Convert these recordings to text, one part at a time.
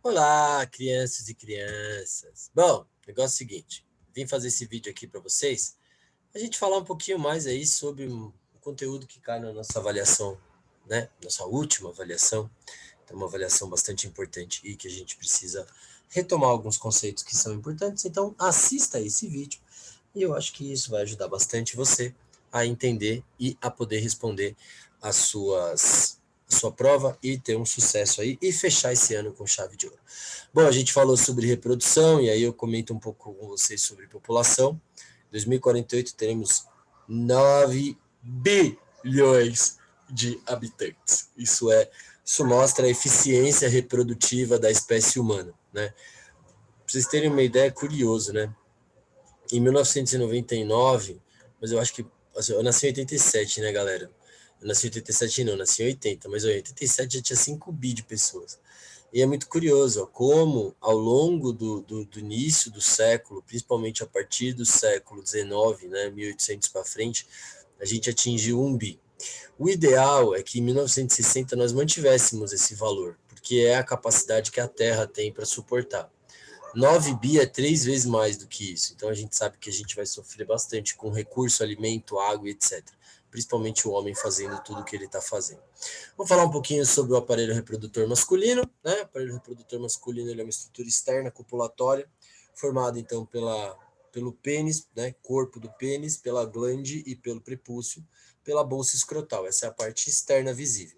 Olá, crianças e crianças. Bom, o negócio é o seguinte, vim fazer esse vídeo aqui para vocês, a gente falar um pouquinho mais aí sobre o conteúdo que cai na nossa avaliação, né? Nossa última avaliação. Então, uma avaliação bastante importante e que a gente precisa retomar alguns conceitos que são importantes. Então, assista esse vídeo e eu acho que isso vai ajudar bastante você a entender e a poder responder a sua prova e ter um sucesso aí e fechar esse ano com chave de ouro. Bom, a gente falou sobre reprodução e aí eu comento um pouco com vocês sobre população. Em 2048 teremos 9 bilhões de habitantes. Isso mostra a eficiência reprodutiva da espécie humana, né? Pra vocês terem uma ideia, é curioso, né? Em 1999, mas eu acho que assim, eu nasci em 87, né, galera? Eu nasci em 87 não, nasci em 80, mas em 87 já tinha 5 bi de pessoas. E é muito curioso ó, como, ao longo do início do século, principalmente a partir do século XIX, né, 1800 para frente, a gente atingiu 1 bi. O ideal é que em 1960 nós mantivéssemos esse valor, porque é a capacidade que a Terra tem para suportar. 9 bi é 3 vezes mais do que isso, então a gente sabe que a gente vai sofrer bastante com recurso, alimento, água, etc. Principalmente o homem fazendo tudo o que ele está fazendo. Vamos falar um pouquinho sobre o aparelho reprodutor masculino, né? O aparelho reprodutor masculino ele é uma estrutura externa copulatória, formada então pelo pênis, né? Corpo do pênis, pela glande e pelo prepúcio, pela bolsa escrotal. Essa é a parte externa visível.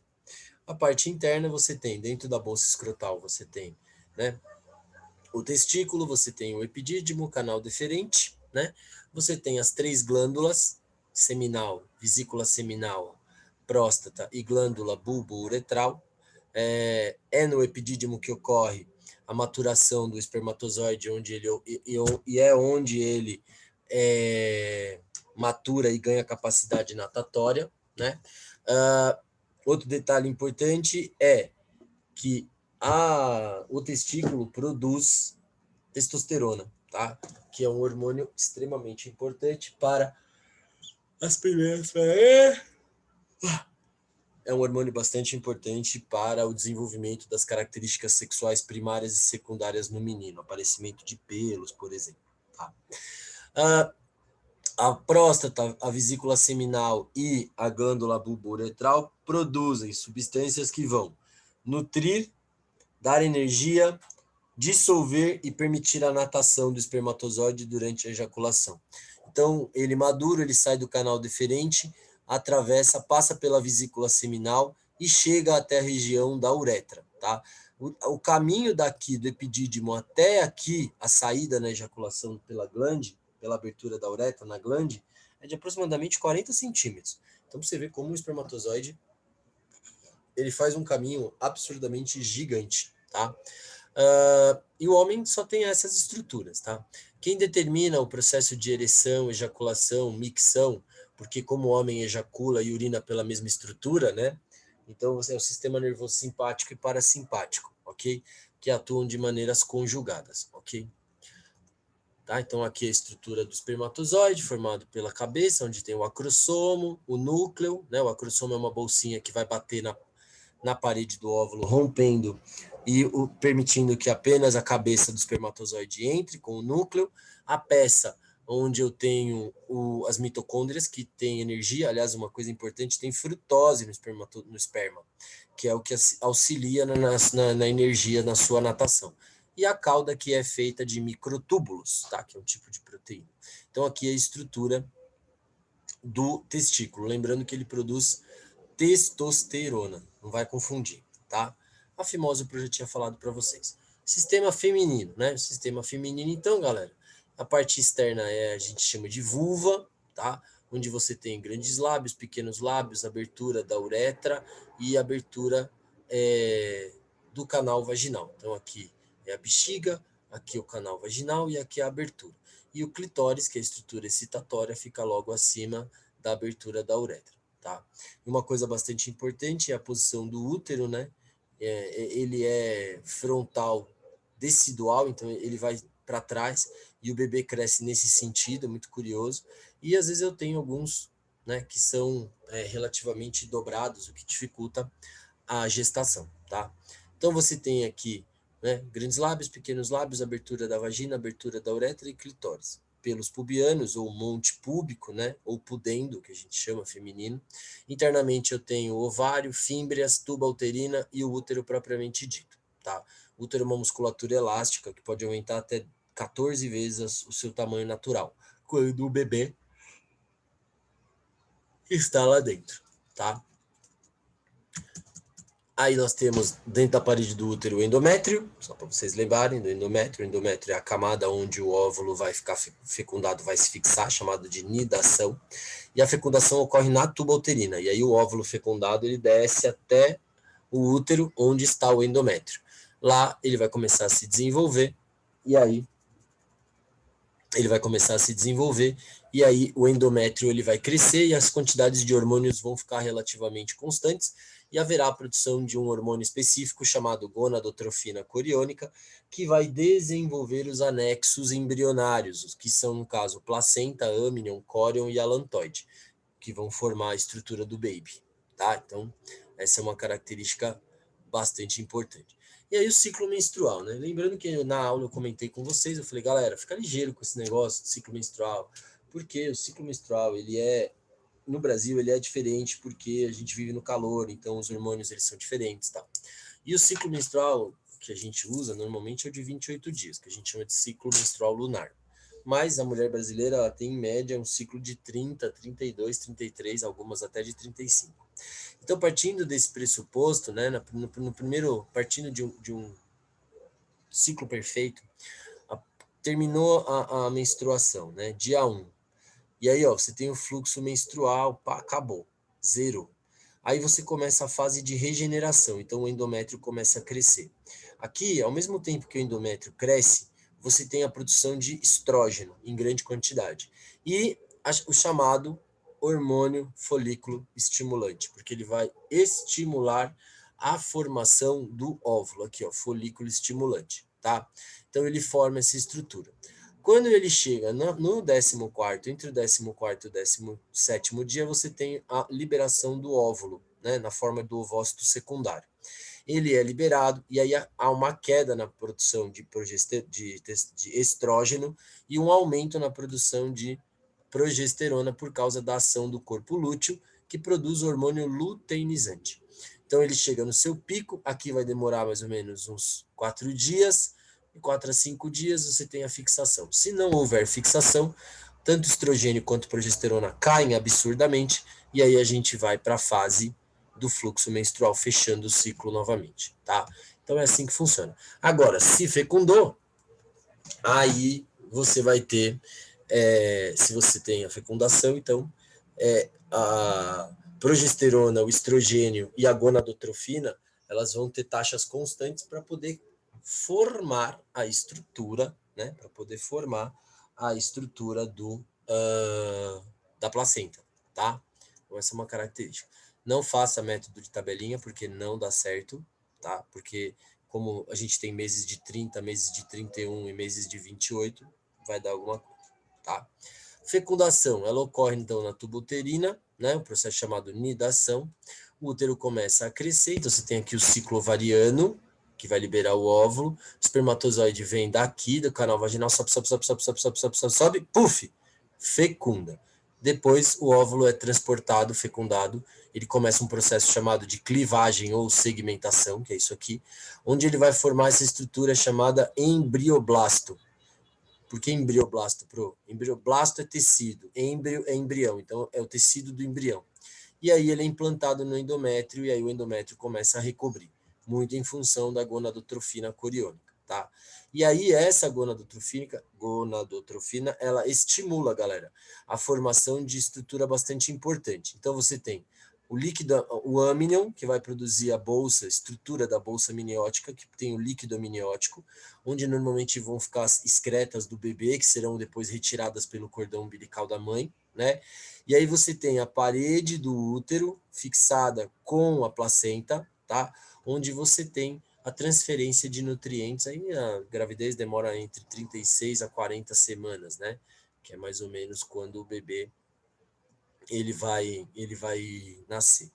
A parte interna você tem, dentro da bolsa escrotal, você tem, né? O testículo, você tem o epidídimo, canal deferente, né? Você tem as 3 glândulas, seminal, vesícula seminal, próstata e glândula bulbo-uretral. É no epidídimo que ocorre a maturação do espermatozoide, e é onde ele matura e ganha capacidade natatória, né? Outro detalhe importante é que o testículo produz testosterona, tá? Que é um hormônio extremamente importante para as primeiras. É um hormônio bastante importante para o desenvolvimento das características sexuais primárias e secundárias no menino, aparecimento de pelos, por exemplo. Tá? A próstata, a vesícula seminal e a glândula bulbo-uretral produzem substâncias que vão nutrir, dar energia, dissolver e permitir a natação do espermatozoide durante a ejaculação. Então, ele maduro, ele sai do canal deferente, atravessa, passa pela vesícula seminal e chega até a região da uretra, tá? O caminho daqui do epidídimo até aqui, a saída na ejaculação pela glande, pela abertura da uretra na glande, é de aproximadamente 40 centímetros. Então, você vê como o espermatozoide ele faz um caminho absurdamente gigante, tá? E o homem só tem essas estruturas, tá? Quem determina o processo de ereção, ejaculação, micção, porque como o homem ejacula e urina pela mesma estrutura, né? Então é o sistema nervoso simpático e parasimpático, ok? Que atuam de maneiras conjugadas, ok? Tá? Então aqui é a estrutura do espermatozoide, formado pela cabeça, onde tem o acrossomo, o núcleo, né? O acrossomo é uma bolsinha que vai bater na parede do óvulo, rompendo e permitindo que apenas a cabeça do espermatozoide entre com o núcleo, a peça onde eu tenho as mitocôndrias, que tem energia, aliás, uma coisa importante, tem frutose no esperma, que é o que auxilia na energia, na sua natação. E a cauda, que é feita de microtúbulos, tá? Que é um tipo de proteína. Então, aqui é a estrutura do testículo, lembrando que ele produz testosterona, não vai confundir, tá? A fimose eu já tinha falado para vocês. Sistema feminino, né? Sistema feminino, então, galera, a parte externa a gente chama de vulva, tá? Onde você tem grandes lábios, pequenos lábios, abertura da uretra e abertura do canal vaginal. Então, aqui é a bexiga, aqui é o canal vaginal e aqui é a abertura. E o clitóris, que é a estrutura excitatória, fica logo acima da abertura da uretra. Tá? Uma coisa bastante importante é a posição do útero, né? Ele é frontal decidual, então ele vai para trás e o bebê cresce nesse sentido, é muito curioso. E às vezes eu tenho alguns, né, que são relativamente dobrados, o que dificulta a gestação, tá? Então você tem aqui né? Grandes lábios, pequenos lábios, abertura da vagina, abertura da uretra e clitóris. Pelos pubianos, ou monte púbico, né? Ou pudendo, que a gente chama feminino. Internamente eu tenho ovário, fímbrias, tuba uterina e o útero propriamente dito, tá? O útero é uma musculatura elástica que pode aumentar até 14 vezes o seu tamanho natural, quando o bebê está lá dentro, tá? Aí nós temos dentro da parede do útero o endométrio, só para vocês lembrarem do endométrio. O endométrio é a camada onde o óvulo vai ficar fecundado, vai se fixar, chamado de nidação. E a fecundação ocorre na tuba uterina. E aí o óvulo fecundado ele desce até o útero, onde está o endométrio. Lá ele vai começar a se desenvolver, e aí ele vai começar a se desenvolver, e aí o endométrio ele vai crescer e as quantidades de hormônios vão ficar relativamente constantes, e haverá a produção de um hormônio específico chamado gonadotrofina coriônica, que vai desenvolver os anexos embrionários, que são, no caso, placenta, amnion, córion e alantoide, que vão formar a estrutura do baby, tá? Então, essa é uma característica bastante importante. E aí o ciclo menstrual, né? Lembrando que na aula eu comentei com vocês, eu falei, galera, fica ligeiro com esse negócio de ciclo menstrual, porque o ciclo menstrual, ele é, no Brasil, ele é diferente porque a gente vive no calor, então os hormônios, eles são diferentes, tá? E o ciclo menstrual que a gente usa, normalmente, é o de 28 dias, que a gente chama de ciclo menstrual lunar. Mas a mulher brasileira, ela tem, em média, um ciclo de 30, 32, 33, algumas até de 35. Então, partindo desse pressuposto, né, no primeiro, partindo de um ciclo perfeito, a, terminou a menstruação, né, dia 1. E aí, ó, você tem o fluxo menstrual, pá, acabou, zerou. Aí você começa a fase de regeneração, então o endométrio começa a crescer. Aqui, ao mesmo tempo que o endométrio cresce, você tem a produção de estrógeno em grande quantidade. E o chamado hormônio folículo estimulante, porque ele vai estimular a formação do óvulo, aqui, ó, folículo estimulante, tá? Então ele forma essa estrutura. Quando ele chega no 14º, entre o 14º e o 17º dia, você tem a liberação do óvulo, né, na forma do ovócito secundário. Ele é liberado e aí há uma queda na produção de estrógeno e um aumento na produção de progesterona por causa da ação do corpo lúteo, que produz o hormônio luteinizante. Então ele chega no seu pico, aqui vai demorar mais ou menos uns 4 dias, de 4 a 5 dias você tem a fixação. Se não houver fixação, tanto estrogênio quanto progesterona caem absurdamente, e aí a gente vai para a fase do fluxo menstrual, fechando o ciclo novamente, tá? Então é assim que funciona. Agora, se fecundou, aí você vai ter, se você tem a fecundação, então a progesterona, o estrogênio e a gonadotrofina, elas vão ter taxas constantes para poder formar a estrutura, né? Para poder formar a estrutura da placenta, tá? Então, essa é uma característica. Não faça método de tabelinha, porque não dá certo, tá? Porque como a gente tem meses de 30, meses de 31 e meses de 28, vai dar alguma coisa, tá? Fecundação, ela ocorre então na tuba uterina, né? O processo chamado nidação. O útero começa a crescer, então você tem aqui o ciclo ovariano, que vai liberar o óvulo. O espermatozoide vem daqui do canal vaginal, sobe, sobe, sobe, sobe, sobe, sobe, sobe, sobe, sobe, puf, fecunda. Depois o óvulo é transportado, fecundado, ele começa um processo chamado de clivagem ou segmentação, que é isso aqui, onde ele vai formar essa estrutura chamada embrioblasto. Por que embrioblasto, pro? Embrioblasto é tecido, êmbrio é embrião, então é o tecido do embrião. E aí ele é implantado no endométrio, e aí o endométrio começa a recobrir, muito em função da gonadotrofina coriônica, tá? E aí essa gonadotrofina, ela estimula, galera, a formação de estrutura bastante importante. Então você tem o líquido, o amnion, que vai produzir a bolsa, estrutura da bolsa amniótica, que tem o líquido amniótico, onde normalmente vão ficar as excretas do bebê, que serão depois retiradas pelo cordão umbilical da mãe, né? E aí você tem a parede do útero fixada com a placenta, tá? Onde você tem a transferência de nutrientes. Aí a gravidez demora entre 36 a 40 semanas, né? Que é mais ou menos quando o bebê ele vai nascer.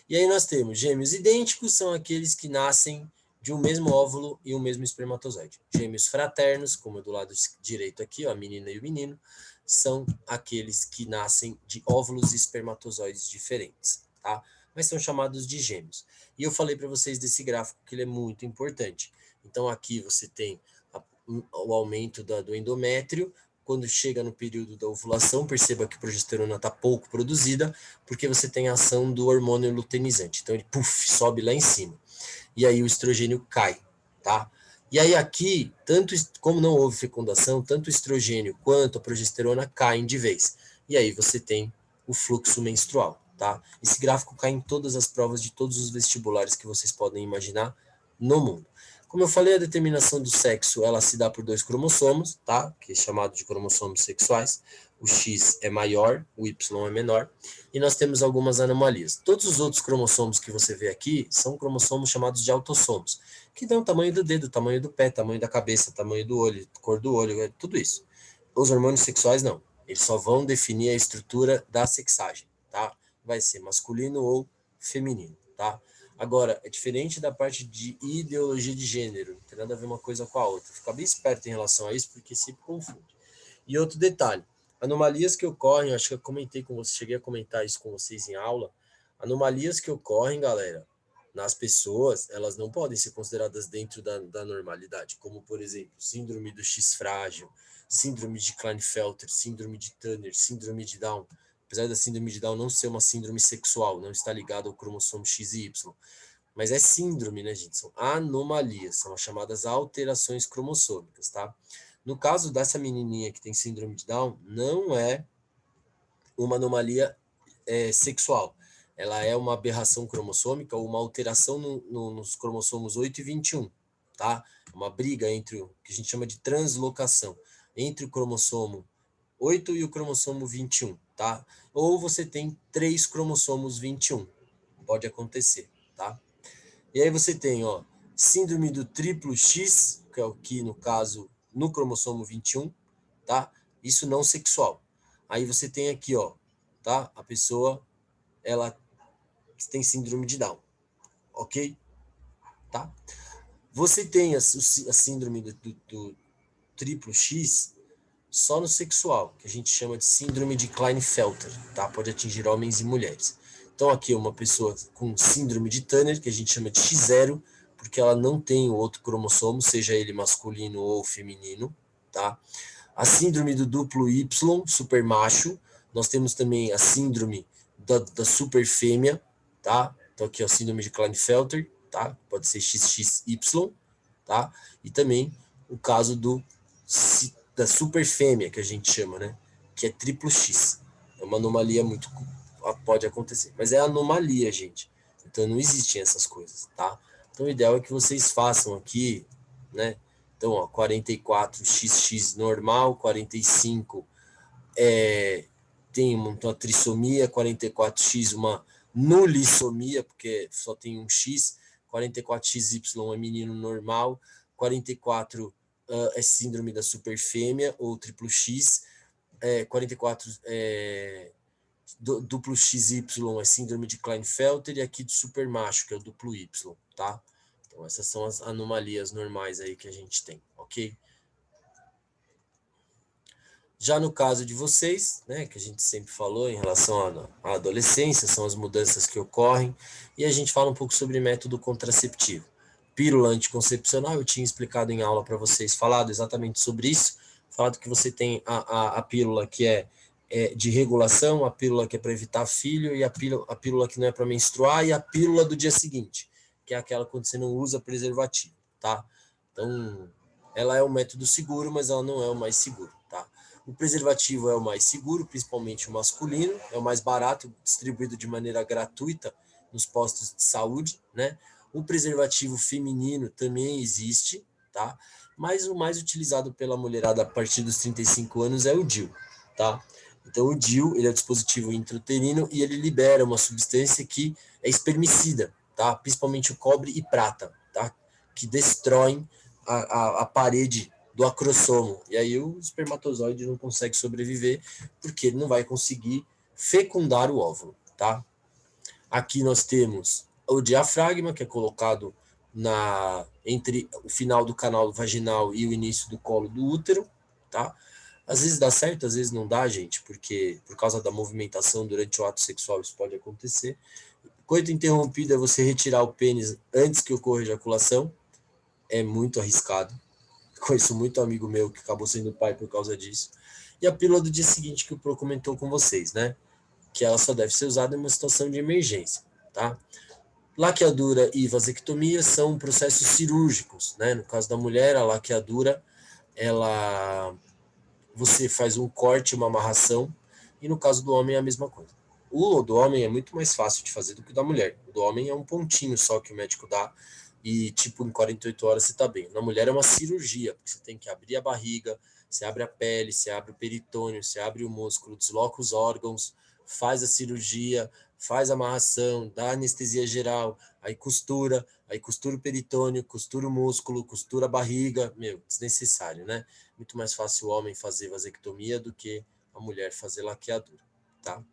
E aí nós temos gêmeos idênticos, são aqueles que nascem de um mesmo óvulo e um mesmo espermatozoide. Gêmeos fraternos, como do lado direito aqui, ó, a menina e o menino, são aqueles que nascem de óvulos e espermatozoides diferentes, tá? Mas são chamados de gêmeos. E eu falei para vocês desse gráfico que ele é muito importante. Então aqui você tem o aumento do endométrio. Quando chega no período da ovulação, perceba que a progesterona está pouco produzida, porque você tem a ação do hormônio luteinizante. Então ele sobe lá em cima. E aí o estrogênio cai, tá? E aí aqui, tanto como não houve fecundação, tanto o estrogênio quanto a progesterona caem de vez. E aí você tem o fluxo menstrual, tá? Esse gráfico cai em todas as provas de todos os vestibulares que vocês podem imaginar no mundo. Como eu falei, a determinação do sexo, ela se dá por 2 cromossomos, tá? Que é chamado de cromossomos sexuais. O X é maior, o Y é menor. E nós temos algumas anomalias. Todos os outros cromossomos que você vê aqui são cromossomos chamados de autossomos, que dão o tamanho do dedo, tamanho do pé, tamanho da cabeça, tamanho do olho, cor do olho, tudo isso. Os hormônios sexuais não. Eles só vão definir a estrutura da sexagem, tá? Vai ser masculino ou feminino, tá? Agora, é diferente da parte de ideologia de gênero, não tem nada a ver uma coisa com a outra. Fica bem esperto em relação a isso, porque sempre confunde. E outro detalhe, anomalias que ocorrem, acho que eu comentei com você, cheguei a comentar isso com vocês em aula, anomalias que ocorrem, galera, nas pessoas, elas não podem ser consideradas dentro da normalidade, como, por exemplo, síndrome do X frágil, síndrome de Klinefelter, síndrome de Turner, síndrome de Down. Apesar da síndrome de Down não ser uma síndrome sexual, não está ligada ao cromossomo X e Y, mas é síndrome, né, gente? São anomalias, são as chamadas alterações cromossômicas, tá? No caso dessa menininha que tem síndrome de Down, não é uma anomalia sexual. Ela é uma aberração cromossômica ou uma alteração nos cromossomos 8 e 21, tá? Uma briga entre o que a gente chama de translocação entre o cromossomo 8 e o cromossomo 21, tá? Ou você tem 3 cromossomos 21. Pode acontecer, tá? E aí você tem, ó, síndrome do triplo X, que é o que, no caso, no cromossomo 21, tá? Isso não sexual. Aí você tem aqui, ó, tá? A pessoa, ela tem síndrome de Down, ok? Tá? Você tem a síndrome do triplo X só no sexual, que a gente chama de síndrome de Klinefelter, tá? Pode atingir homens e mulheres. Então aqui é uma pessoa com síndrome de Turner, que a gente chama de X0, porque ela não tem o outro cromossomo, seja ele masculino ou feminino, tá? A síndrome do duplo Y, supermacho. Nós temos também a síndrome da superfêmea, tá? Então aqui é a síndrome de Klinefelter, tá? Pode ser XXY, tá? E também o caso da superfêmea, que a gente chama, né? Que é triplo X. É uma anomalia muito... pode acontecer. Mas é anomalia, gente. Então não existem essas coisas, tá? Então o ideal é que vocês façam aqui, né? Então, ó, 44XX normal, 45 tem uma trissomia, 44X uma nulissomia, porque só tem um X, 44XY é menino normal, 44 é síndrome da superfêmea ou triplo X, 44 duplo XY é síndrome de Klinefelter e aqui do supermacho, que é o duplo Y, tá? Então essas são as anomalias normais aí que a gente tem, ok? Já no caso de vocês, né, que a gente sempre falou em relação à adolescência, são as mudanças que ocorrem, e a gente fala um pouco sobre método contraceptivo. Pílula anticoncepcional, eu tinha explicado em aula para vocês, falado exatamente sobre isso, falado que você tem a pílula que é de regulação, a pílula que é para evitar filho, e a pílula que não é para menstruar, e a pílula do dia seguinte, que é aquela quando você não usa preservativo, tá? Então, ela é um método seguro, mas ela não é o mais seguro, tá? O preservativo é o mais seguro, principalmente o masculino, é o mais barato, distribuído de maneira gratuita nos postos de saúde, né? O preservativo feminino também existe, tá? Mas o mais utilizado pela mulherada a partir dos 35 anos é o DIU, tá? Então o DIU, ele é um dispositivo intrauterino e ele libera uma substância que é espermicida, tá? Principalmente o cobre e prata, tá? Que destroem a parede do acrossomo. E aí o espermatozoide não consegue sobreviver porque ele não vai conseguir fecundar o óvulo, tá? Aqui nós temos o diafragma, que é colocado entre o final do canal vaginal e o início do colo do útero, tá? Às vezes dá certo, às vezes não dá, gente, porque por causa da movimentação durante o ato sexual isso pode acontecer. Coito interrompido é você retirar o pênis antes que ocorra a ejaculação. É muito arriscado. Conheço muito amigo meu que acabou sendo pai por causa disso. E a pílula do dia seguinte que o Pro comentou com vocês, né? Que ela só deve ser usada em uma situação de emergência, tá? Laqueadura e vasectomia são processos cirúrgicos, né? No caso da mulher, a laqueadura, você faz um corte, uma amarração, e no caso do homem é a mesma coisa. O do homem é muito mais fácil de fazer do que o da mulher. O do homem é um pontinho só que o médico dá e, tipo, em 48 horas você tá bem. Na mulher é uma cirurgia, porque você tem que abrir a barriga, você abre a pele, você abre o peritônio, você abre o músculo, desloca os órgãos, faz a cirurgia, faz a amarração, dá anestesia geral, aí costura o peritônio, costura o músculo, costura a barriga. Meu, desnecessário, né? Muito mais fácil o homem fazer vasectomia do que a mulher fazer laqueadura, tá?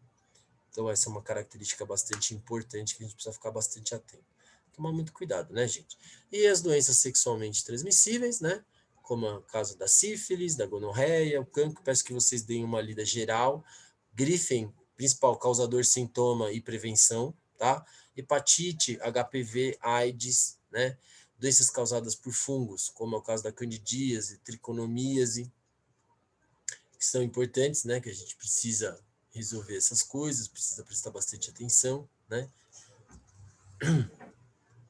Então essa é uma característica bastante importante que a gente precisa ficar bastante atento. Tomar muito cuidado, né, gente? E as doenças sexualmente transmissíveis, né? Como é o caso da sífilis, da gonorreia, o cancro, peço que vocês deem uma lida geral. Grifem, principal causador, sintoma e prevenção, tá? Hepatite, HPV, AIDS, né? Doenças causadas por fungos, como é o caso da candidíase, triconomíase, que são importantes, né? Que a gente precisa resolver essas coisas, precisa prestar bastante atenção, né?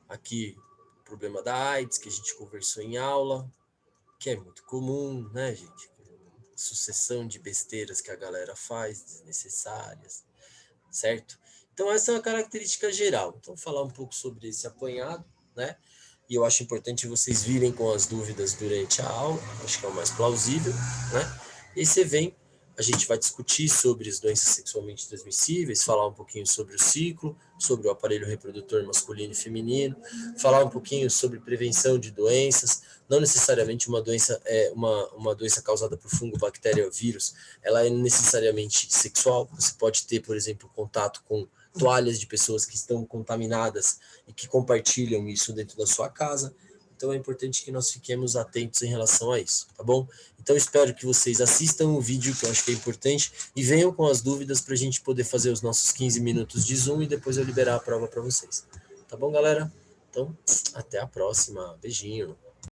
Aqui, o problema da AIDS, que a gente conversou em aula, que é muito comum, né, gente? Sucessão de besteiras que a galera faz, desnecessárias, certo? Então, essa é uma característica geral. Então, falar um pouco sobre esse apanhado, né? E eu acho importante vocês virem com as dúvidas durante a aula, acho que é o mais plausível, né? E aí você vem, a gente vai discutir sobre as doenças sexualmente transmissíveis, falar um pouquinho sobre o ciclo, sobre o aparelho reprodutor masculino e feminino, falar um pouquinho sobre prevenção de doenças, não necessariamente uma doença uma doença causada por fungo, bactéria ou vírus, ela é necessariamente sexual. Você pode ter, por exemplo, contato com toalhas de pessoas que estão contaminadas e que compartilham isso dentro da sua casa. Então é importante que nós fiquemos atentos em relação a isso, tá bom? Então espero que vocês assistam o vídeo, que eu acho que é importante, e venham com as dúvidas para a gente poder fazer os nossos 15 minutos de Zoom e depois eu liberar a prova para vocês. Tá bom, galera? Então, até a próxima. Beijinho.